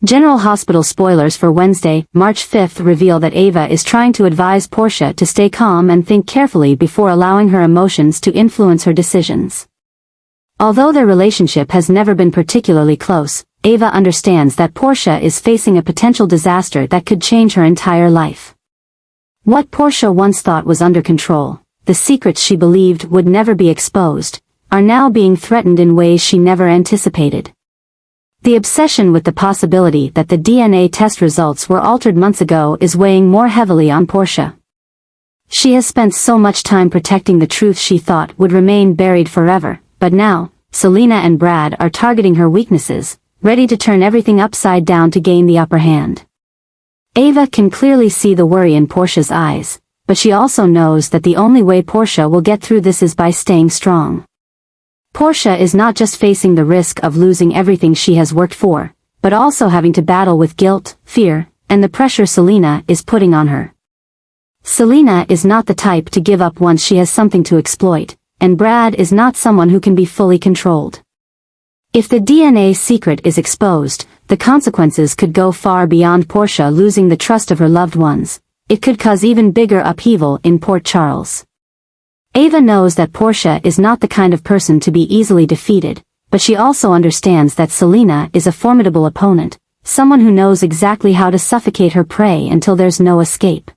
General Hospital spoilers for Wednesday, March 5th reveal that Ava is trying to advise Portia to stay calm and think carefully before allowing her emotions to influence her decisions. Although their relationship has never been particularly close, Ava understands that Portia is facing a potential disaster that could change her entire life. What Portia once thought was under control, the secrets she believed would never be exposed, are now being threatened in ways she never anticipated. The obsession with the possibility that the DNA test results were altered months ago is weighing more heavily on Portia. She has spent so much time protecting the truth she thought would remain buried forever, but now, Selena and Brad are targeting her weaknesses, ready to turn everything upside down to gain the upper hand. Ava can clearly see the worry in Portia's eyes, but she also knows that the only way Portia will get through this is by staying strong. Portia is not just facing the risk of losing everything she has worked for, but also having to battle with guilt, fear, and the pressure Selena is putting on her. Selena is not the type to give up once she has something to exploit, and Brad is not someone who can be fully controlled. If the DNA secret is exposed, the consequences could go far beyond Portia losing the trust of her loved ones. It could cause even bigger upheaval in Port Charles. Ava knows that Portia is not the kind of person to be easily defeated, but she also understands that Selena is a formidable opponent, someone who knows exactly how to suffocate her prey until there's no escape.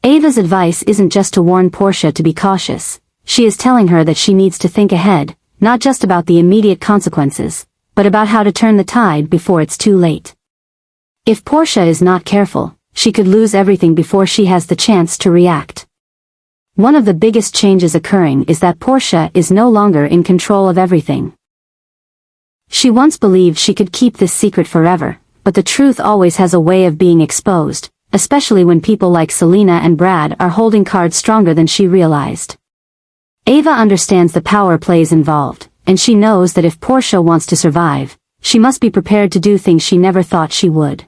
Ava's advice isn't just to warn Portia to be cautious, she is telling her that she needs to think ahead, not just about the immediate consequences, but about how to turn the tide before it's too late. If Portia is not careful, she could lose everything before she has the chance to react. One of the biggest changes occurring is that Portia is no longer in control of everything. She once believed she could keep this secret forever, but the truth always has a way of being exposed, especially when people like Selena and Brad are holding cards stronger than she realized. Ava understands the power plays involved, and she knows that if Portia wants to survive, she must be prepared to do things she never thought she would.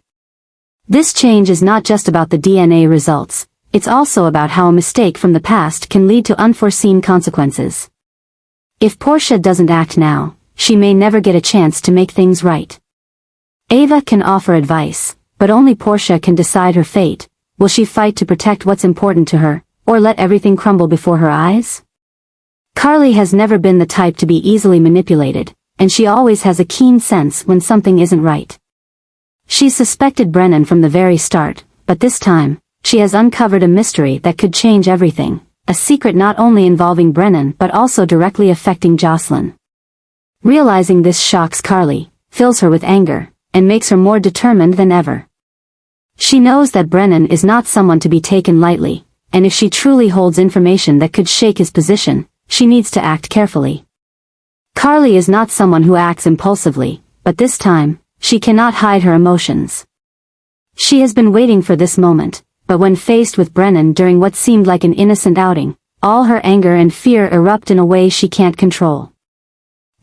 This change is not just about the DNA results. It's also about how a mistake from the past can lead to unforeseen consequences. If Portia doesn't act now, she may never get a chance to make things right. Ava can offer advice, but only Portia can decide her fate. Will she fight to protect what's important to her, or let everything crumble before her eyes? Carly has never been the type to be easily manipulated, and she always has a keen sense when something isn't right. She suspected Brennan from the very start, but this time, she has uncovered a mystery that could change everything, a secret not only involving Brennan but also directly affecting Jocelyn. Realizing this shocks Carly, fills her with anger, and makes her more determined than ever. She knows that Brennan is not someone to be taken lightly, and if she truly holds information that could shake his position, she needs to act carefully. Carly is not someone who acts impulsively, but this time, she cannot hide her emotions. She has been waiting for this moment. But when faced with Brennan during what seemed like an innocent outing, all her anger and fear erupt in a way she can't control.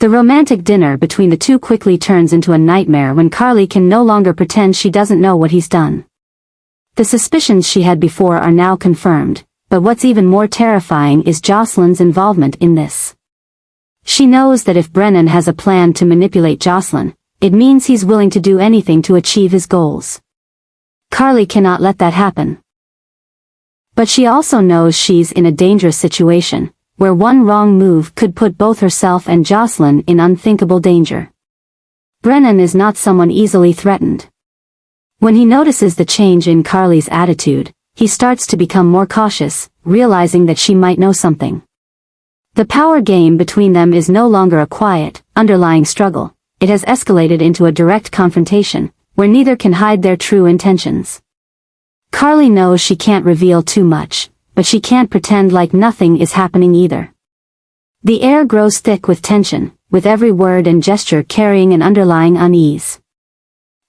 The romantic dinner between the two quickly turns into a nightmare when Carly can no longer pretend she doesn't know what he's done. The suspicions she had before are now confirmed, but what's even more terrifying is Jocelyn's involvement in this. She knows that if Brennan has a plan to manipulate Jocelyn, it means he's willing to do anything to achieve his goals. Carly cannot let that happen. But she also knows she's in a dangerous situation, where one wrong move could put both herself and Jocelyn in unthinkable danger. Brennan is not someone easily threatened. When he notices the change in Carly's attitude, he starts to become more cautious, realizing that she might know something. The power game between them is no longer a quiet, underlying struggle, it has escalated into a direct confrontation, where neither can hide their true intentions. Carly knows she can't reveal too much, but she can't pretend like nothing is happening either. The air grows thick with tension, with every word and gesture carrying an underlying unease.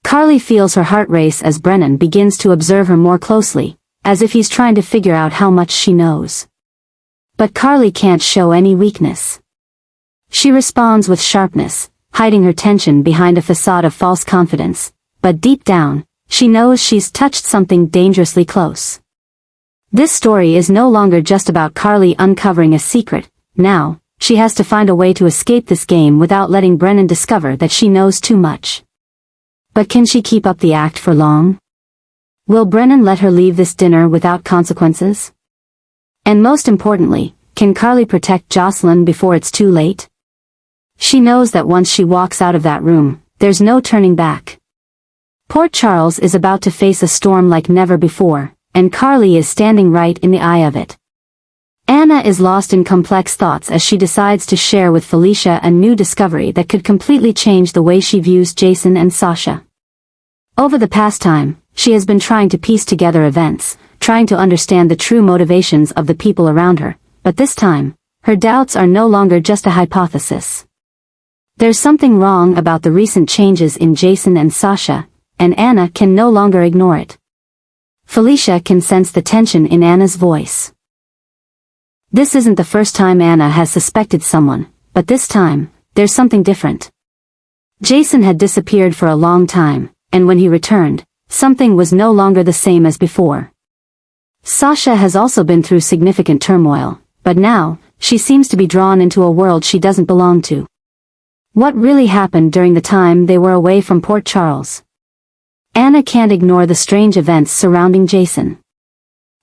Carly feels her heart race as Brennan begins to observe her more closely, as if he's trying to figure out how much she knows. But Carly can't show any weakness. She responds with sharpness, hiding her tension behind a facade of false confidence. But deep down, she knows she's touched something dangerously close. This story is no longer just about Carly uncovering a secret. Now, she has to find a way to escape this game without letting Brennan discover that she knows too much. But can she keep up the act for long? Will Brennan let her leave this dinner without consequences? And most importantly, can Carly protect Jocelyn before it's too late? She knows that once she walks out of that room, there's no turning back. Port Charles is about to face a storm like never before, and Carly is standing right in the eye of it. Anna is lost in complex thoughts as she decides to share with Felicia a new discovery that could completely change the way she views Jason and Sasha. Over the past time, she has been trying to piece together events, trying to understand the true motivations of the people around her, but this time, her doubts are no longer just a hypothesis. There's something wrong about the recent changes in Jason and Sasha, and Anna can no longer ignore it. Felicia can sense the tension in Anna's voice. This isn't the first time Anna has suspected someone, but this time, there's something different. Jason had disappeared for a long time, and when he returned, something was no longer the same as before. Sasha has also been through significant turmoil, but now, she seems to be drawn into a world she doesn't belong to. What really happened during the time they were away from Port Charles? Anna can't ignore the strange events surrounding Jason.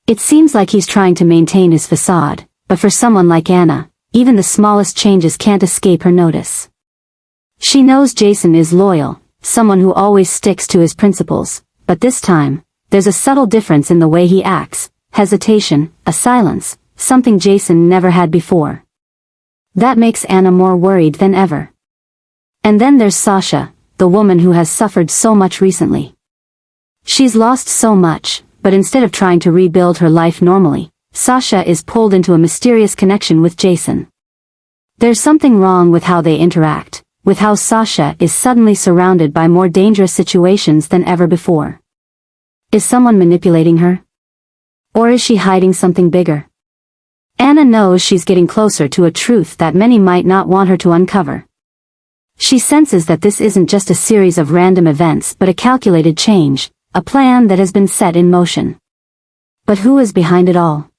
It seems like he's trying to maintain his facade, but for someone like Anna, even the smallest changes can't escape her notice. She knows Jason is loyal, someone who always sticks to his principles, but this time, there's a subtle difference in the way he acts, hesitation, a silence, something Jason never had before. That makes Anna more worried than ever. And then there's Sasha, the woman who has suffered so much recently. She's lost so much, but instead of trying to rebuild her life normally, Sasha is pulled into a mysterious connection with Jason. There's something wrong with how they interact, with how Sasha is suddenly surrounded by more dangerous situations than ever before. Is someone manipulating her? Or is she hiding something bigger? Anna knows she's getting closer to a truth that many might not want her to uncover. She senses that this isn't just a series of random events but a calculated change, a plan that has been set in motion. But who is behind it all?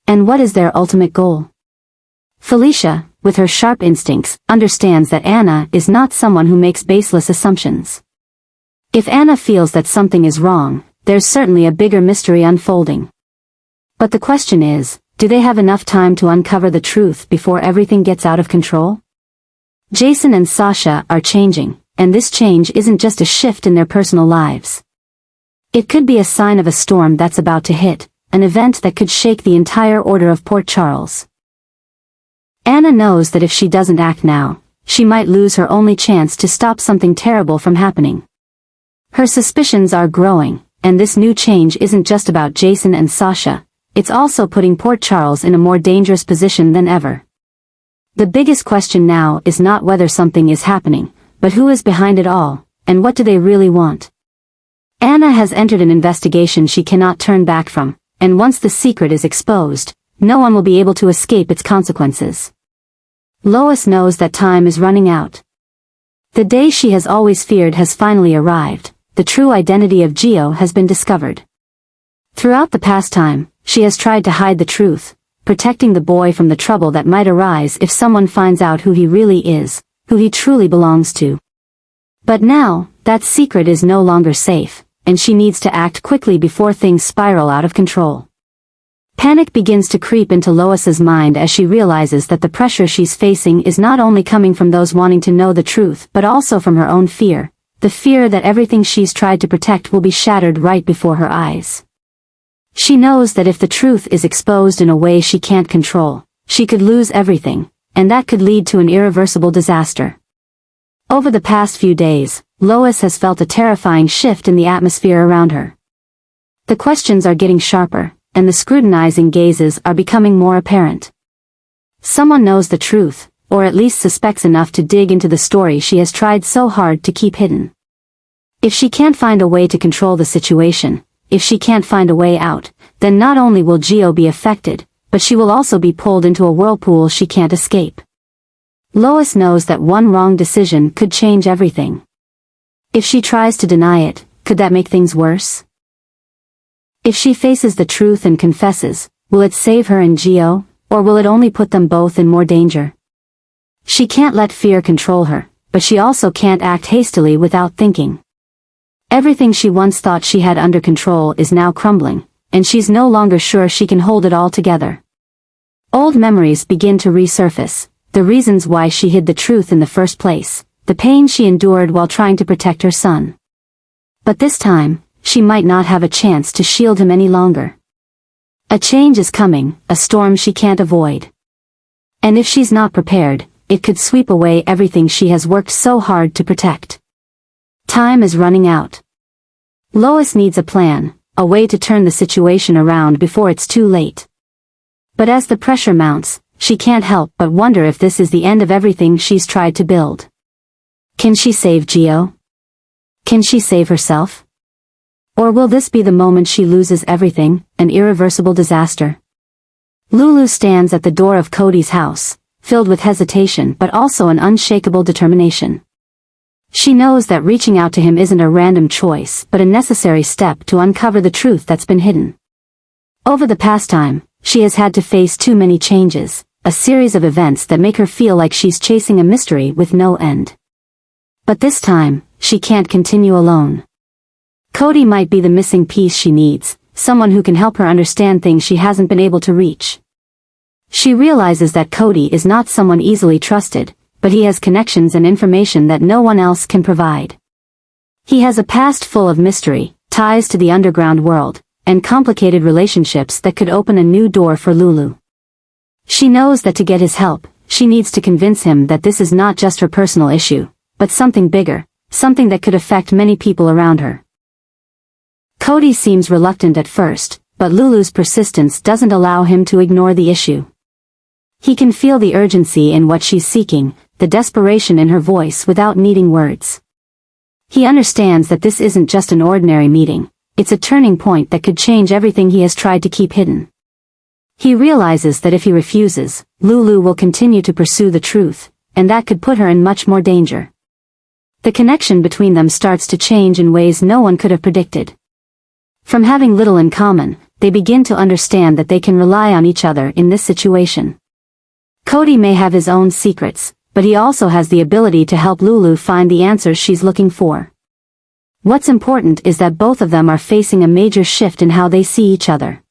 And what is their ultimate goal? Felicia, with her sharp instincts, understands that Anna is not someone who makes baseless assumptions. If Anna feels that something is wrong, there's certainly a bigger mystery unfolding. But the question is, do they have enough time to uncover the truth before everything gets out of control? Jason and Sasha are changing, and this change isn't just a shift in their personal lives. It could be a sign of a storm that's about to hit, an event that could shake the entire order of Port Charles. Anna knows that if she doesn't act now, she might lose her only chance to stop something terrible from happening. Her suspicions are growing, and this new change isn't just about Jason and Sasha, it's also putting Port Charles in a more dangerous position than ever. The biggest question now is not whether something is happening, but who is behind it all, and what do they really want? Anna has entered an investigation she cannot turn back from, and once the secret is exposed, no one will be able to escape its consequences. Lois knows that time is running out. The day she has always feared has finally arrived, the true identity of Gio has been discovered. Throughout the past time, she has tried to hide the truth, protecting the boy from the trouble that might arise if someone finds out who he really is, who he truly belongs to. But now, that secret is no longer safe, and she needs to act quickly before things spiral out of control. Panic begins to creep into Lois's mind as she realizes that the pressure she's facing is not only coming from those wanting to know the truth but also from her own fear, the fear that everything she's tried to protect will be shattered right before her eyes. She knows that if the truth is exposed in a way she can't control, she could lose everything, and that could lead to an irreversible disaster. Over the past few days, Lois has felt a terrifying shift in the atmosphere around her. The questions are getting sharper, and the scrutinizing gazes are becoming more apparent. Someone knows the truth, or at least suspects enough to dig into the story she has tried so hard to keep hidden. If she can't find a way to control the situation, if she can't find a way out, then not only will Gio be affected, but she will also be pulled into a whirlpool she can't escape. Lois knows that one wrong decision could change everything. If she tries to deny it, could that make things worse? If she faces the truth and confesses, will it save her and Gio, or will it only put them both in more danger? She can't let fear control her, but she also can't act hastily without thinking. Everything she once thought she had under control is now crumbling, and she's no longer sure she can hold it all together. Old memories begin to resurface, the reasons why she hid the truth in the first place, the pain she endured while trying to protect her son. But this time, she might not have a chance to shield him any longer. A change is coming, a storm she can't avoid. And if she's not prepared, it could sweep away everything she has worked so hard to protect. Time is running out. Lois needs a plan, a way to turn the situation around before it's too late. But as the pressure mounts, she can't help but wonder if this is the end of everything she's tried to build. Can she save Gio? Can she save herself? Or will this be the moment she loses everything, an irreversible disaster? Lulu stands at the door of Cody's house, filled with hesitation but also an unshakable determination. She knows that reaching out to him isn't a random choice but a necessary step to uncover the truth that's been hidden. Over the past time, she has had to face too many changes, a series of events that make her feel like she's chasing a mystery with no end. But this time, she can't continue alone. Cody might be the missing piece she needs, someone who can help her understand things she hasn't been able to reach. She realizes that Cody is not someone easily trusted, but he has connections and information that no one else can provide. He has a past full of mystery, ties to the underground world, and complicated relationships that could open a new door for Lulu. She knows that to get his help, she needs to convince him that this is not just her personal issue, but something bigger, something that could affect many people around her. Cody seems reluctant at first, but Lulu's persistence doesn't allow him to ignore the issue. He can feel the urgency in what she's seeking, the desperation in her voice without needing words. He understands that this isn't just an ordinary meeting, it's a turning point that could change everything he has tried to keep hidden. He realizes that if he refuses, Lulu will continue to pursue the truth, and that could put her in much more danger. The connection between them starts to change in ways no one could have predicted. From having little in common, they begin to understand that they can rely on each other in this situation. Cody may have his own secrets, but he also has the ability to help Lulu find the answers she's looking for. What's important is that both of them are facing a major shift in how they see each other.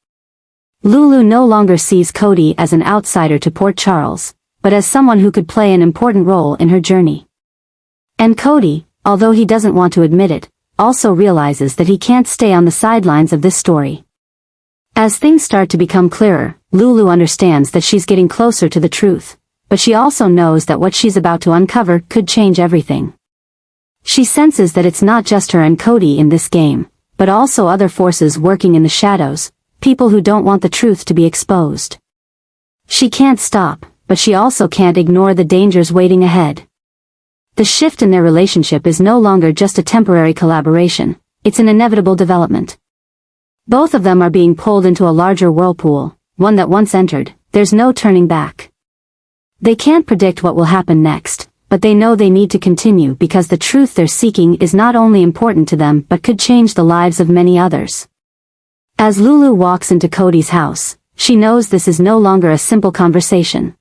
Lulu no longer sees Cody as an outsider to Port Charles, but as someone who could play an important role in her journey. And Cody, although he doesn't want to admit it, also realizes that he can't stay on the sidelines of this story. As things start to become clearer, Lulu understands that she's getting closer to the truth, but she also knows that what she's about to uncover could change everything. She senses that it's not just her and Cody in this game, but also other forces working in the shadows, people who don't want the truth to be exposed. She can't stop, but she also can't ignore the dangers waiting ahead. The shift in their relationship is no longer just a temporary collaboration, it's an inevitable development. Both of them are being pulled into a larger whirlpool, one that once entered, there's no turning back. They can't predict what will happen next, but they know they need to continue because the truth they're seeking is not only important to them but could change the lives of many others. As Lulu walks into Cody's house, she knows this is no longer a simple conversation.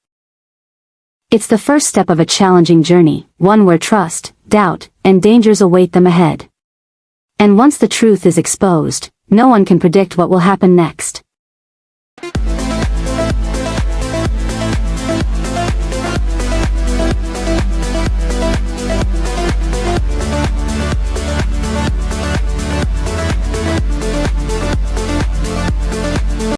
It's the first step of a challenging journey, one where trust, doubt, and dangers await them ahead. And once the truth is exposed, no one can predict what will happen next.